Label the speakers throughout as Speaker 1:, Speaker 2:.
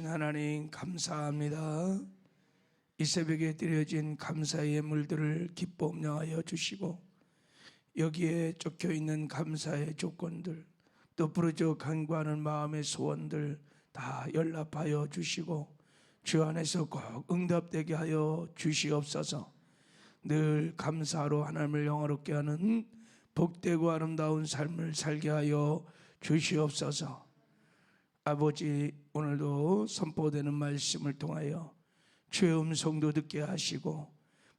Speaker 1: 살아계신 하나님 감사합니다. 이 새벽에 드려진 감사의 예물들을 기뻐 음량하여 주시고 여기에 적혀있는 감사의 조건들 또 부르짖어 간구하는 마음의 소원들 다 연락하여 주시고 주 안에서 꼭 응답되게 하여 주시옵소서. 늘 감사로 하나님을 영화롭게 하는 복되고 아름다운 삶을 살게 하여 주시옵소서. 아버지, 오늘도 선포되는 말씀을 통하여 주의 음성도 듣게 하시고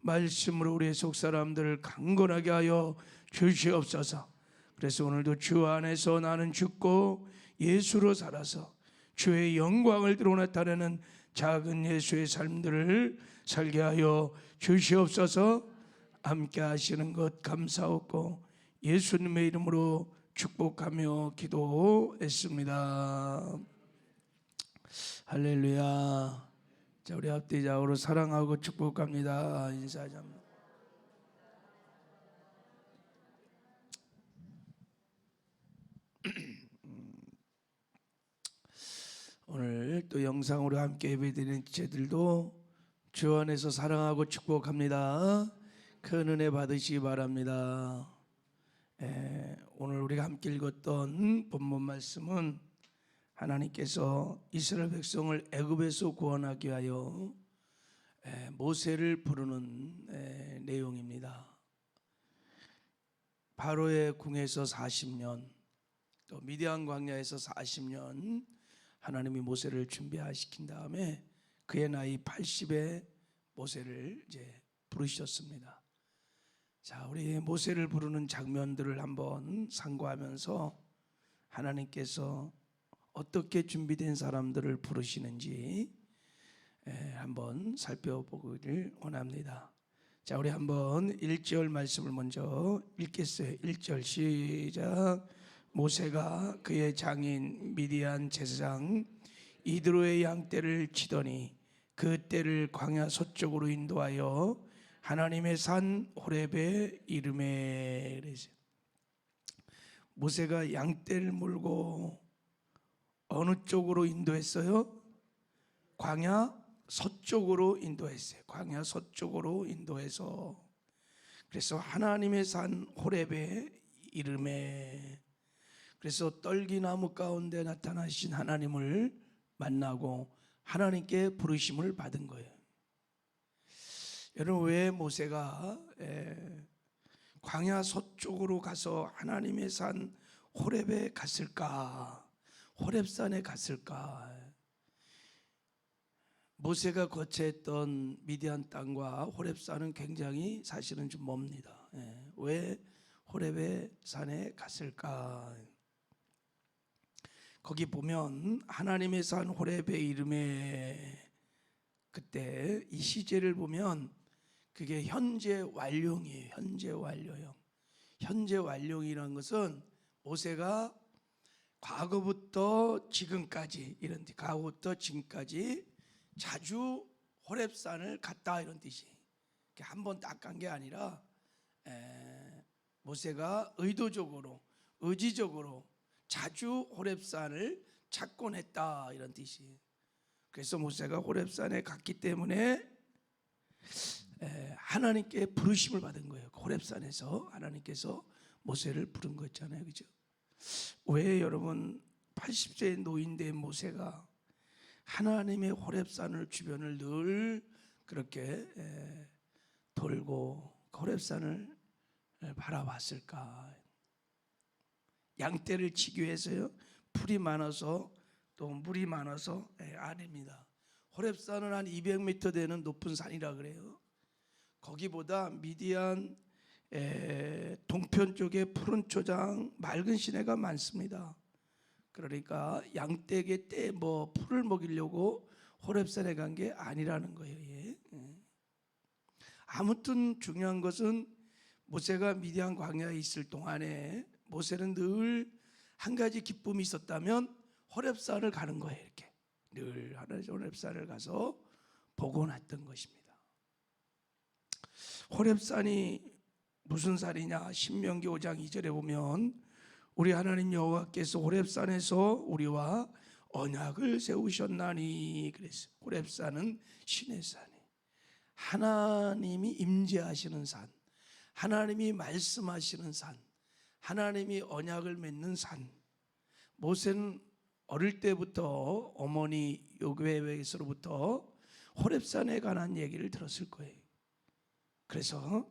Speaker 1: 말씀으로 우리의 속사람들을 강건하게 하여 주시옵소서. 그래서 오늘도 주 안에서 나는 죽고 예수로 살아서 주의 영광을 드러 나타내는 작은 예수의 삶들을 살게 하여 주시옵소서. 함께 하시는 것 감사하고 예수님의 이름으로 축복하며 기도했습니다. 할렐루야. 자, 우리 합대적으로 사랑하고 축복합니다. 인사하자면 오늘 또 영상으로 함께 예배드리는 지체들도 주 안에서 사랑하고 축복합니다. 큰 은혜 받으시기 바랍니다. 오늘 우리가 함께 읽었던 본문 말씀은 하나님께서 이스라엘 백성을 애굽에서 구원하기 위하여 모세를 부르는 내용입니다. 바로의 궁에서 40년, 또 미디안 광야에서 40년 하나님이 모세를 준비시킨 다음에 그의 나이 80에 모세를 이제 부르셨습니다. 자, 우리 모세를 부르는 장면들을 한번 상고하면서 하나님께서 어떻게 준비된 사람들을 부르시는지 한번 살펴보기를 원합니다. 자, 우리 한번 1절 말씀을 먼저 읽겠어요. 1절 시작. 모세가 그의 장인 미디안 제사장 이드로의 양떼를 치더니 그 떼를 광야 서쪽으로 인도하여 하나님의 산 호렙에 이르매. 모세가 양떼를 몰고 어느 쪽으로 인도했어요? 광야 서쪽으로 인도했어요. 광야 서쪽으로 인도해서 그래서 하나님의 산 호렙에 이르매. 그래서 떨기나무 가운데 나타나신 하나님을 만나고 하나님께 부르심을 받은 거예요. 여러분, 왜 모세가 광야 서쪽으로 가서 하나님의 산 호렙에 갔을까? 호렙산에 갔을까? 모세가 거처했던 미디안 땅과 호렙산은 굉장히 사실은 좀 멉니다. 왜 호렙의 산에 갔을까? 거기 보면 하나님의 산 호렙의 이름에 그때 이 시제를 보면 그게 현재 완료형이에요. 현재 완료형. 현재 완료형이라는 것은 모세가 과거부터 지금까지 이런 뜻, 과거부터 지금까지 자주 호렙산을 갔다 이런 뜻이. 한 번 딱 간 게 아니라 모세가 의도적으로, 의지적으로 자주 호렙산을 찾곤 했다 이런 뜻이. 그래서 모세가 호렙산에 갔기 때문에 하나님께 부르심을 받은 거예요. 호렙산에서 하나님께서 모세를 부른 거잖아요, 그죠? 왜 여러분 80세의 노인된 모세가 하나님의 호렙산을 주변을 늘 그렇게 돌고 호렙산을 바라봤을까? 양떼를 치기 위해서요. 풀이 많아서 또 물이 많아서 아닙니다. 호렙산은 한 200m 되는 높은 산이라 그래요. 거기보다 미디안 동편 쪽에 푸른 초장 맑은 시내가 많습니다. 그러니까 양떼에게 풀을 먹이려고 호렙산에 간 게 아니라는 거예요. 아무튼 중요한 것은 모세가 미디안 광야에 있을 동안에 모세는 늘 한 가지 기쁨이 있었다면 호렙산을 가는 거예요. 이렇게 늘 호렙산을 가서 보고 났던 것입니다. 호렙산이 무슨 산이냐? 신명기 5장 2절에 보면 우리 하나님 여호와께서 호렙산에서 우리와 언약을 세우셨나니. 그래서 호렙산은 신의 산이, 하나님이 임재하시는 산, 하나님이 말씀하시는 산, 하나님이 언약을 맺는 산. 모세는 어릴 때부터 어머니 요괴에서로부터 호렙산에 관한 얘기를 들었을 거예요. 그래서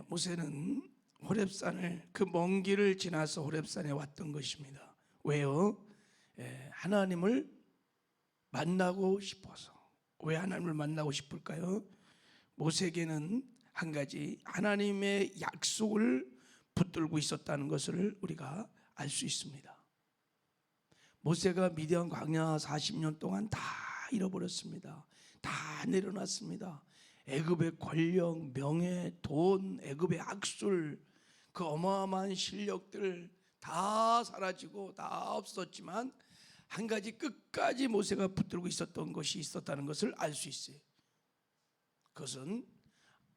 Speaker 1: 모세는 호렙산을, 그 먼 길을 지나서 호렙산에 왔던 것입니다. 왜요? 하나님을 만나고 싶어서. 왜 하나님을 만나고 싶을까요? 모세에게는 한 가지 하나님의 약속을 붙들고 있었다는 것을 우리가 알 수 있습니다. 모세가 미디안 광야 40년 동안 다 잃어버렸습니다. 다 내려놨습니다. 애굽의 권력, 명예, 돈, 애굽의 악술, 그 어마어마한 실력들 다 사라지고 다 없었지만 한 가지 끝까지 모세가 붙들고 있었던 것이 있었다는 것을 알 수 있어요. 그것은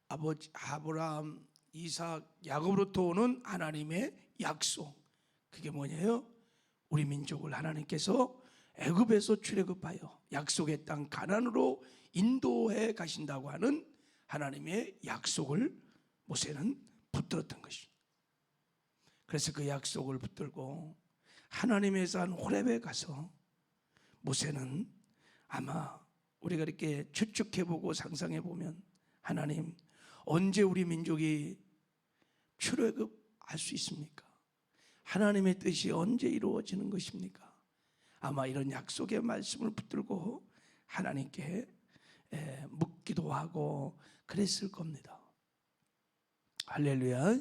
Speaker 1: 아버지 아브라함, 이삭, 야곱으로부터 오는 하나님의 약속. 그게 뭐냐요? 우리 민족을 하나님께서 애굽에서 출애굽하여 약속의 땅 가나안으로 인도해 가신다고 하는 하나님의 약속을 모세는 붙들었던 것이죠. 그래서 그 약속을 붙들고 하나님의 산 호렙에 가서 모세는, 아마 우리가 이렇게 추측해보고 상상해보면, 하나님, 언제 우리 민족이 출애굽할 수 있습니까? 하나님의 뜻이 언제 이루어지는 것입니까? 아마 이런 약속의 말씀을 붙들고 하나님께 묻기도 하고 그랬을 겁니다. 할렐루야.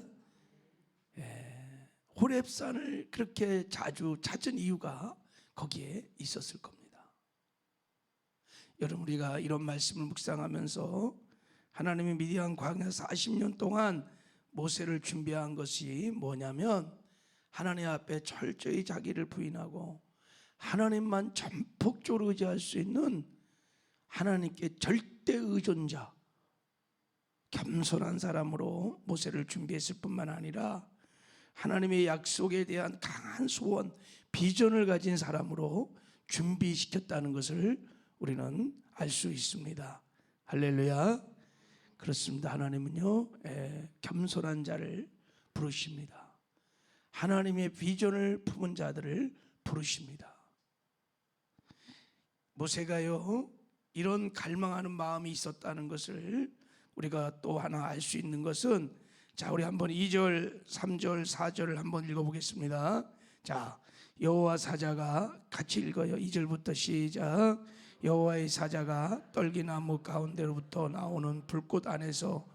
Speaker 1: 호렙산을 그렇게 자주 찾은 이유가 거기에 있었을 겁니다. 여러분, 우리가 이런 말씀을 묵상하면서 하나님이 미디안 광야 40년 동안 모세를 준비한 것이 뭐냐면, 하나님 앞에 철저히 자기를 부인하고 하나님만 전폭적으로 의지할 수 있는 하나님께 절대 의존자, 겸손한 사람으로 모세를 준비했을 뿐만 아니라 하나님의 약속에 대한 강한 소원, 비전을 가진 사람으로 준비시켰다는 것을 우리는 알 수 있습니다. 할렐루야. 그렇습니다. 하나님은요, 겸손한 자를 부르십니다. 하나님의 비전을 품은 자들을 부르십니다. 모세가요, 이런 갈망하는 마음이 있었다는 것을 우리가 또 하나 알 수 있는 것은, 자, 우리 한번 2절, 3절, 4절을 한번 읽어보겠습니다. 자, 여호와 사자가, 같이 읽어요. 2절부터 시작. 여호와의 사자가 떨기나무 가운데로부터 나오는 불꽃 안에서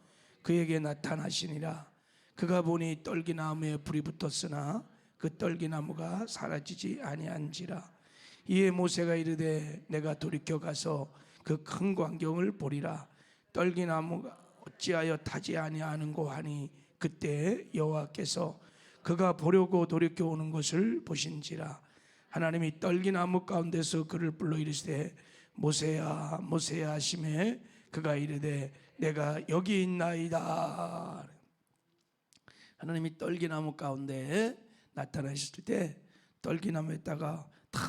Speaker 1: 그에게 나타나시니라. 그가 보니 떨기나무에 불이 붙었으나 그 떨기나무가 사라지지 아니한지라. 이에 모세가 이르되 내가 돌이켜 가서 그 큰 광경을 보리라. 떨기나무가 어찌하여 타지 아니하는고 하니 그때 여호와께서 그가 보려고 돌이켜 오는 것을 보신지라. 하나님이 떨기나무 가운데서 그를 불러 이르시되 모세야 모세야 하시매 그가 이르되 내가 여기 있나이다. 하나님이 떨기나무 가운데 나타나셨을 때 떨기나무에다가 다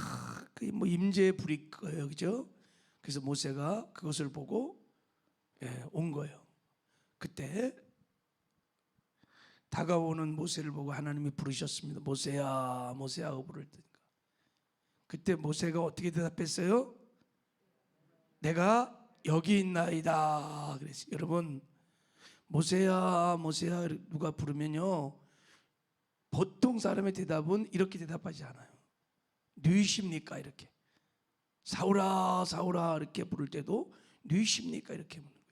Speaker 1: 임재의 불이 꺼요, 그죠? 그래서 모세가 그것을 보고 온 거예요. 그때 다가오는 모세를 보고 하나님이 부르셨습니다. 모세야 모세야 하고 부를 테니까. 그때 모세가 어떻게 대답했어요? 내가 여기 있나이다 그랬어요. 여러분, 모세야 모세야 누가 부르면요, 보통 사람의 대답은 이렇게 대답하지 않아요. 누이십니까? 이렇게. 사울아 사울아 이렇게 부를 때도 누이십니까? 이렇게 부르는 거예요.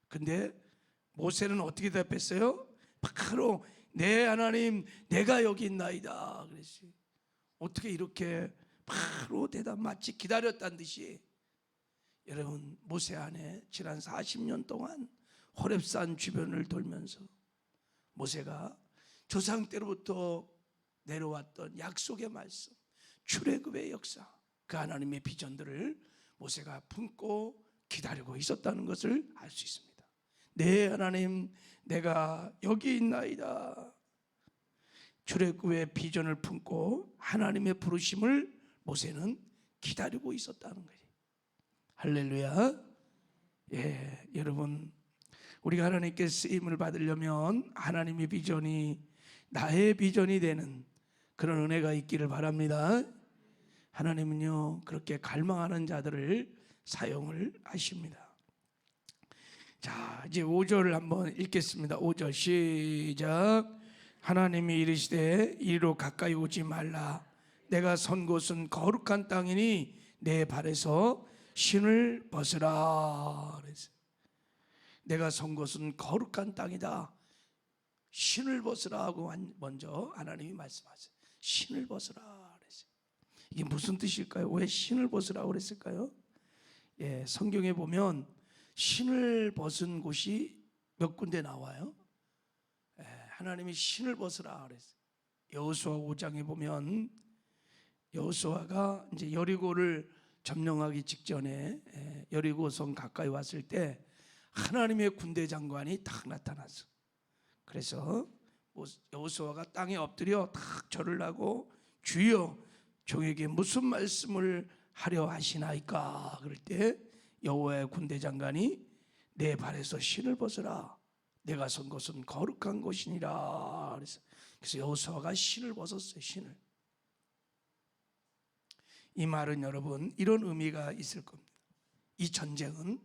Speaker 1: 근데 모세는 어떻게 대답했어요? 바로 네 하나님 내가 여기 있나이다 그랬어요. 어떻게 이렇게 바로 대답, 마치 기다렸다는 듯이. 여러분, 모세 안에 지난 40년 동안 호렙산 주변을 돌면서 모세가 조상 때로부터 내려왔던 약속의 말씀, 출애굽의 역사, 그 하나님의 비전들을 모세가 품고 기다리고 있었다는 것을 알 수 있습니다. 네 하나님 내가 여기 있나이다. 출애굽의 비전을 품고 하나님의 부르심을 모세는 기다리고 있었다는 거예요. 할렐루야. 예, 여러분, 우리가 하나님께 쓰임을 받으려면 하나님의 비전이 나의 비전이 되는 그런 은혜가 있기를 바랍니다. 하나님은요, 그렇게 갈망하는 자들을 사용을 하십니다. 자, 이제 5절을 한번 읽겠습니다. 5절 시작. 하나님이 이르시되 이리로 가까이 오지 말라. 내가 선 곳은 거룩한 땅이니 내 발에서 신을 벗으라. 내가 선 곳은 거룩한 땅이다. 신을 벗으라 하고 먼저 하나님이 말씀하세요. 신을 벗으라 그랬어요. 이게 무슨 뜻일까요? 왜 신을 벗으라고 그랬을까요? 예, 성경에 보면 신을 벗은 곳이 몇 군데 나와요. 예, 하나님이 신을 벗으라 그랬어요. 여호수아 5장에 보면 여호수아가 이제 여리고를 점령하기 직전에 여리고성 가까이 왔을 때 하나님의 군대 장관이 딱 나타났어. 그래서 여호수아가 땅에 엎드려 딱 절을 하고 주여 종에게 무슨 말씀을 하려 하시나이까. 그럴 때 여호와의 군대 장관이 내 발에서 신을 벗으라. 내가 선 곳은 거룩한 곳이니라. 그래서 여호수아가 신을 벗었어요. 신을. 이 말은 여러분 이런 의미가 있을 겁니다. 이 전쟁은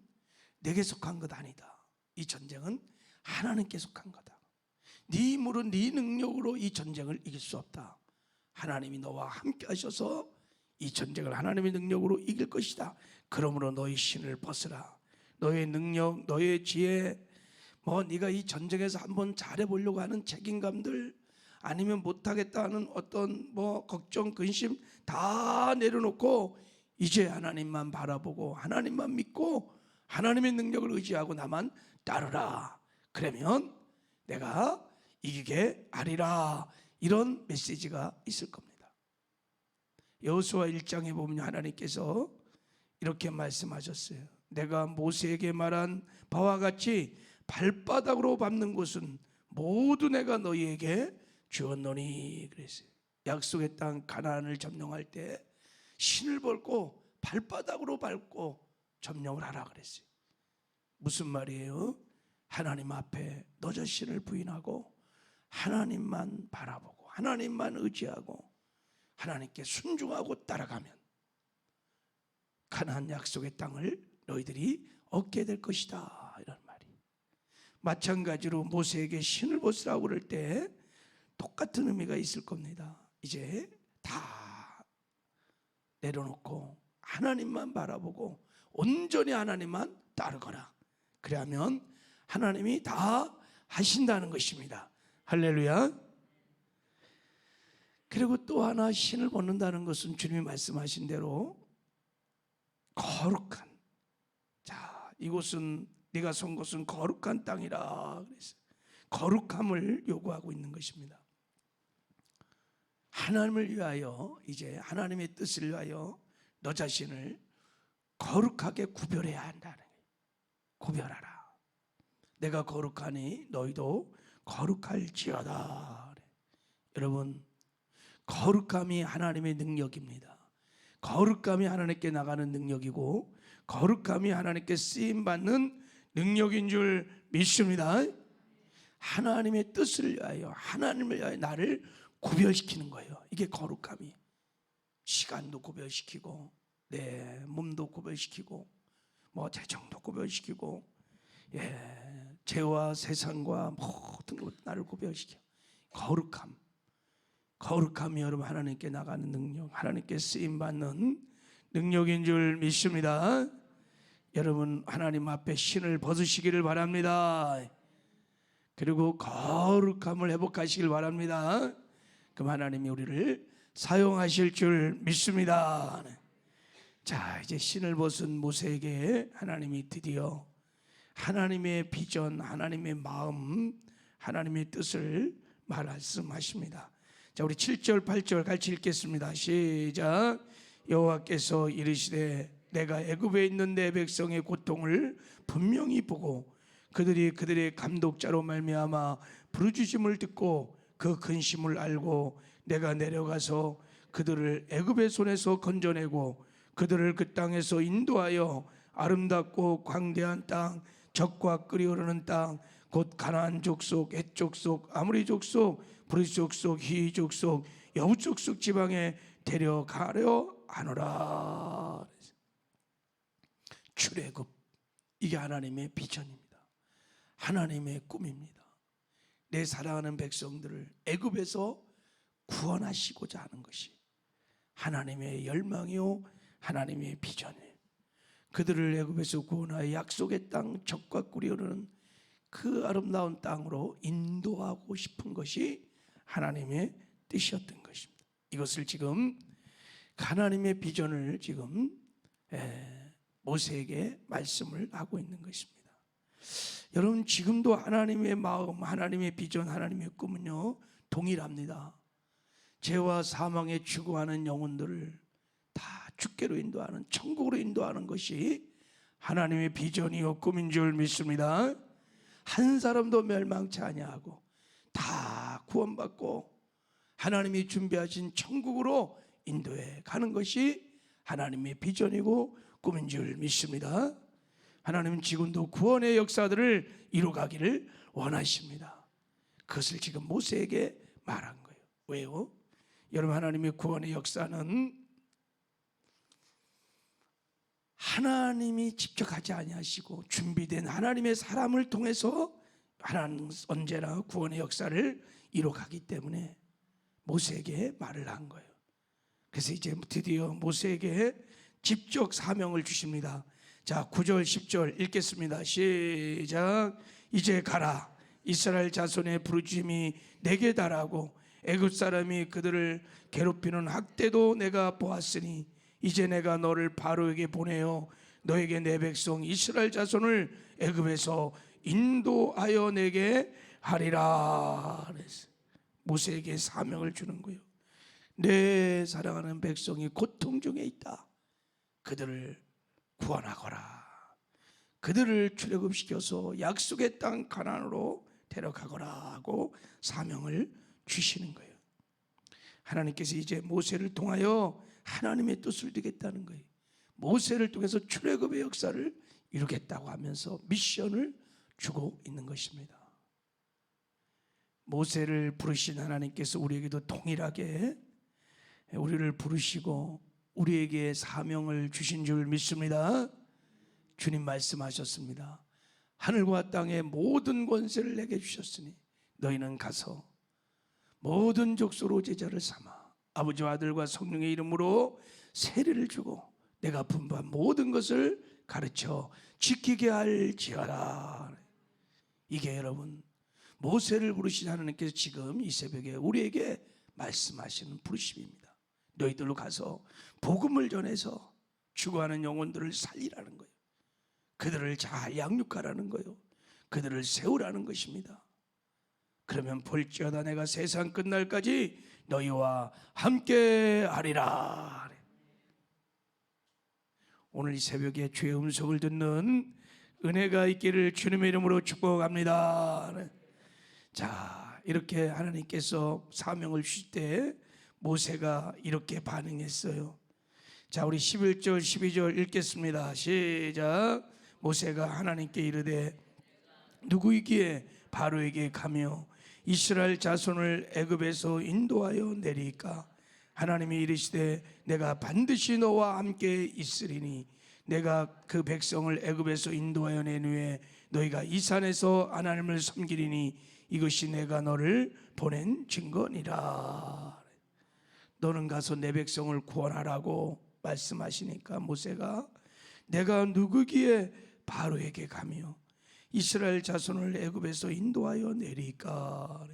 Speaker 1: 내게 속한 것 아니다. 이 전쟁은 하나님께 속한 거다. 네 힘으로 네 능력으로 이 전쟁을 이길 수 없다. 하나님이 너와 함께 하셔서 이 전쟁을 하나님의 능력으로 이길 것이다. 그러므로 너의 신을 벗으라. 너의 능력, 너의 지혜, 네가 이 전쟁에서 한번 잘해보려고 하는 책임감들, 아니면 못하겠다 하는 어떤 걱정, 근심 다 내려놓고 이제 하나님만 바라보고 하나님만 믿고 하나님의 능력을 의지하고 나만 따르라. 그러면 내가 이기게 하리라. 이런 메시지가 있을 겁니다. 여호수아 1장에 보면 하나님께서 이렇게 말씀하셨어요. 내가 모세에게 말한 바와 같이 발바닥으로 밟는 곳은 모두 내가 너희에게 주었노니 그랬어요. 약속의 땅 가나안을 점령할 때 신을 벗고 발바닥으로 밟고 점령을 하라 그랬어요. 무슨 말이에요? 하나님 앞에 너 자신을 부인하고 하나님만 바라보고 하나님만 의지하고 하나님께 순종하고 따라가면 가나안 약속의 땅을 너희들이 얻게 될 것이다. 이런 말이. 마찬가지로 모세에게 신을 벗으라고 그럴 때 똑같은 의미가 있을 겁니다. 이제 다 내려놓고 하나님만 바라보고 온전히 하나님만 따르거라. 그러면 하나님이 다 하신다는 것입니다. 할렐루야. 그리고 또 하나 신을 벗는다는 것은 주님이 말씀하신 대로 거룩한, 자, 이곳은 네가 선 곳은 거룩한 땅이라 그랬어요. 거룩함을 요구하고 있는 것입니다. 하나님을 위하여, 이제 하나님의 뜻을 위하여 너 자신을 거룩하게 구별해야 한다는 거예요. 구별하라. 내가 거룩하니 너희도 거룩할지어다. 여러분, 거룩함이 하나님의 능력입니다. 거룩함이 하나님께 나가는 능력이고 거룩함이 하나님께 쓰임받는 능력인 줄 믿습니다. 하나님의 뜻을 위하여, 하나님을 위하여 나를 구별시키는 거예요. 이게 거룩함이. 시간도 구별시키고 내 몸도 구별시키고 재정도 구별시키고, 죄와 세상과 모든 것 나를 구별시켜. 거룩함이 여러분 하나님께 나가는 능력, 하나님께 쓰임받는 능력인 줄 믿습니다. 여러분 하나님 앞에 신을 벗으시기를 바랍니다. 그리고 거룩함을 회복하시길 바랍니다. 그럼 하나님이 우리를 사용하실 줄 믿습니다. 자, 이제 신을 벗은 모세에게 하나님이 드디어 하나님의 비전, 하나님의 마음, 하나님의 뜻을 말씀하십니다. 자, 우리 7절 8절 같이 읽겠습니다. 시작. 여호와께서 이르시되 내가 애굽에 있는 내 백성의 고통을 분명히 보고 그들의 감독자로 말미암아 부르짖음을 듣고 그 근심을 알고 내가 내려가서 그들을 애굽의 손에서 건져내고 그들을 그 땅에서 인도하여 아름답고 광대한 땅, 젖과 끓이 흐르는 땅, 곧 가나안 족속, 헷 족속, 아모리 족속, 브리스 족속, 히 족속, 여부 족속 지방에 데려가려 하노라. 출애굽, 이게 하나님의 비전입니다. 하나님의 꿈입니다. 내 사랑하는 백성들을 애굽에서 구원하시고자 하는 것이 하나님의 열망이요 하나님의 비전이에요. 그들을 애굽에서 구원하여 약속의 땅, 젖과 꿀이 흐르는 그 아름다운 땅으로 인도하고 싶은 것이 하나님의 뜻이었던 것입니다. 이것을 지금 하나님의 비전을 지금 모세에게 말씀을 하고 있는 것입니다. 여러분, 지금도 하나님의 마음, 하나님의 비전, 하나님의 꿈은요 동일합니다. 죄와 사망에 추구하는 영혼들을 다 주께로 인도하는, 천국으로 인도하는 것이 하나님의 비전이요 꿈인 줄 믿습니다. 한 사람도 멸망치 아니하고 다 구원받고 하나님이 준비하신 천국으로 인도해 가는 것이 하나님의 비전이고 꿈인 줄 믿습니다. 하나님은 지금도 구원의 역사들을 이루가기를 원하십니다. 그것을 지금 모세에게 말한 거예요. 왜요? 여러분, 하나님의 구원의 역사는 하나님이 직접 하지 아니하시고 준비된 하나님의 사람을 통해서 하나님 언제나 구원의 역사를 이루가기 때문에 모세에게 말을 한 거예요. 그래서 이제 드디어 모세에게 직접 사명을 주십니다. 자, 9절 10절 읽겠습니다. 시작. 이제 가라. 이스라엘 자손의 부르짖음이 내게 달하고 애굽 사람이 그들을 괴롭히는 학대도 내가 보았으니 이제 내가 너를 바로에게 보내어 너에게 내 백성 이스라엘 자손을 애굽에서 인도하여 내게 하리라. 그래서 모세에게 사명을 주는 거예요. 내 사랑하는 백성이 고통 중에 있다. 그들을 구원하거라. 그들을 출애굽시켜서 약속의 땅 가나안으로 데려가거라 하고 사명을 주시는 거예요. 하나님께서 이제 모세를 통하여 하나님의 뜻을 이루겠다는 거예요. 모세를 통해서 출애굽의 역사를 이루겠다고 하면서 미션을 주고 있는 것입니다. 모세를 부르신 하나님께서 우리에게도 동일하게 우리를 부르시고 우리에게 사명을 주신 줄 믿습니다. 주님 말씀하셨습니다. 하늘과 땅의 모든 권세를 내게 주셨으니 너희는 가서 모든 족속으로 제자를 삼아 아버지와 아들과 성령의 이름으로 세례를 주고 내가 분부한 모든 것을 가르쳐 지키게 할지어다. 이게 여러분 모세를 부르신 하나님께서 지금 이 새벽에 우리에게 말씀하시는 부르심입니다. 너희들로 가서 복음을 전해서 죽어가는 영혼들을 살리라는 거예요. 그들을 잘 양육하라는 거예요. 그들을 세우라는 것입니다. 그러면 볼지어다 내가 세상 끝날까지 너희와 함께 하리라. 오늘 이 새벽에 주의 음성을 듣는 은혜가 있기를 주님의 이름으로 축복합니다. 자, 이렇게 하나님께서 사명을 주실 때 모세가 이렇게 반응했어요. 자, 우리 11절 12절 읽겠습니다. 시작. 모세가 하나님께 이르되 누구이기에 바로에게 가며 이스라엘 자손을 애굽에서 인도하여 내리까? 하나님이 이르시되 내가 반드시 너와 함께 있으리니 내가 그 백성을 애굽에서 인도하여 낸 후에 너희가 이 산에서 하나님을 섬기리니 이것이 내가 너를 보낸 증거니라. 너는 가서 내 백성을 구원하라고 말씀하시니까 모세가 내가 누구기에 바로에게 가며 이스라엘 자손을 애굽에서 인도하여 내리까?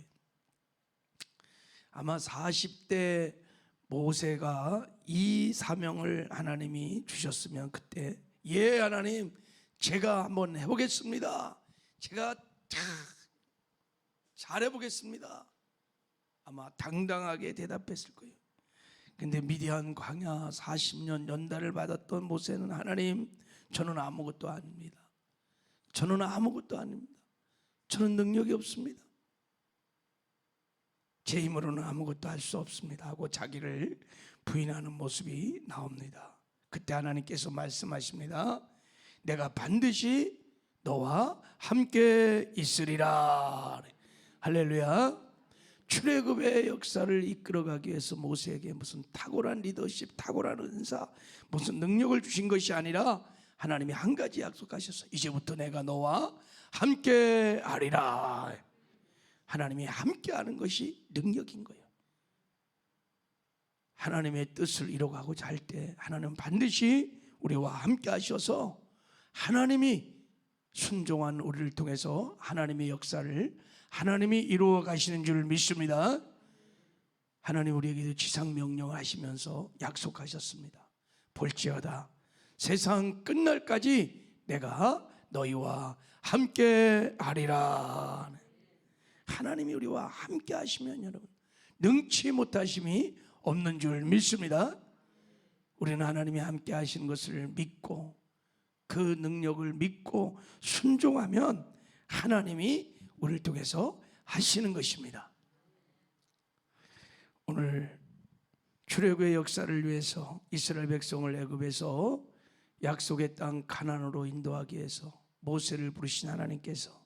Speaker 1: 아마 40대 모세가 이 사명을 하나님이 주셨으면 그때 예 하나님 제가 한번 해보겠습니다. 제가 잘해보겠습니다. 아마 당당하게 대답했을 거예요. 근데 미디안 광야 40년 연단을 받았던 모세는 하나님 저는 아무것도 아닙니다. 저는 아무것도 아닙니다. 저는 능력이 없습니다. 제 힘으로는 아무것도 할 수 없습니다 하고 자기를 부인하는 모습이 나옵니다. 그때 하나님께서 말씀하십니다. 내가 반드시 너와 함께 있으리라. 할렐루야. 출애굽의 역사를 이끌어가기 위해서 모세에게 무슨 탁월한 리더십, 탁월한 은사, 무슨 능력을 주신 것이 아니라 하나님이 한 가지 약속하셨어요. 이제부터 내가 너와 함께 하리라. 하나님이 함께 하는 것이 능력인 거예요. 하나님의 뜻을 이뤄가고자 할 때 하나님은 반드시 우리와 함께 하셔서 하나님이 순종한 우리를 통해서 하나님의 역사를 하나님이 이루어 가시는 줄 믿습니다. 하나님 우리에게도 지상 명령을 하시면서 약속하셨습니다. 볼지어다 세상 끝날까지 내가 너희와 함께 하리라. 하나님이 우리와 함께 하시면 여러분 능치 못하심이 없는 줄 믿습니다. 우리는 하나님이 함께 하시는 것을 믿고 그 능력을 믿고 순종하면 하나님이 우리를 통해서 하시는 것입니다. 오늘 출애굽의 역사를 위해서 이스라엘 백성을 애굽에서 약속의 땅 가나안으로 인도하기 위해서 모세를 부르신 하나님께서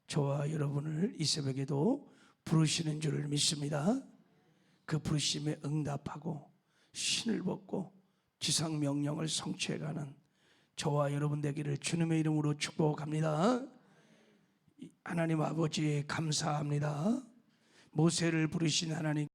Speaker 1: 저와 여러분을 이 새벽에도 부르시는 줄 믿습니다. 그 부르심에 응답하고 신을 벗고 지상 명령을 성취해가는 저와 여러분 되기를 주님의 이름으로 축복합니다. 하나님 아버지 감사합니다. 모세를 부르신 하나님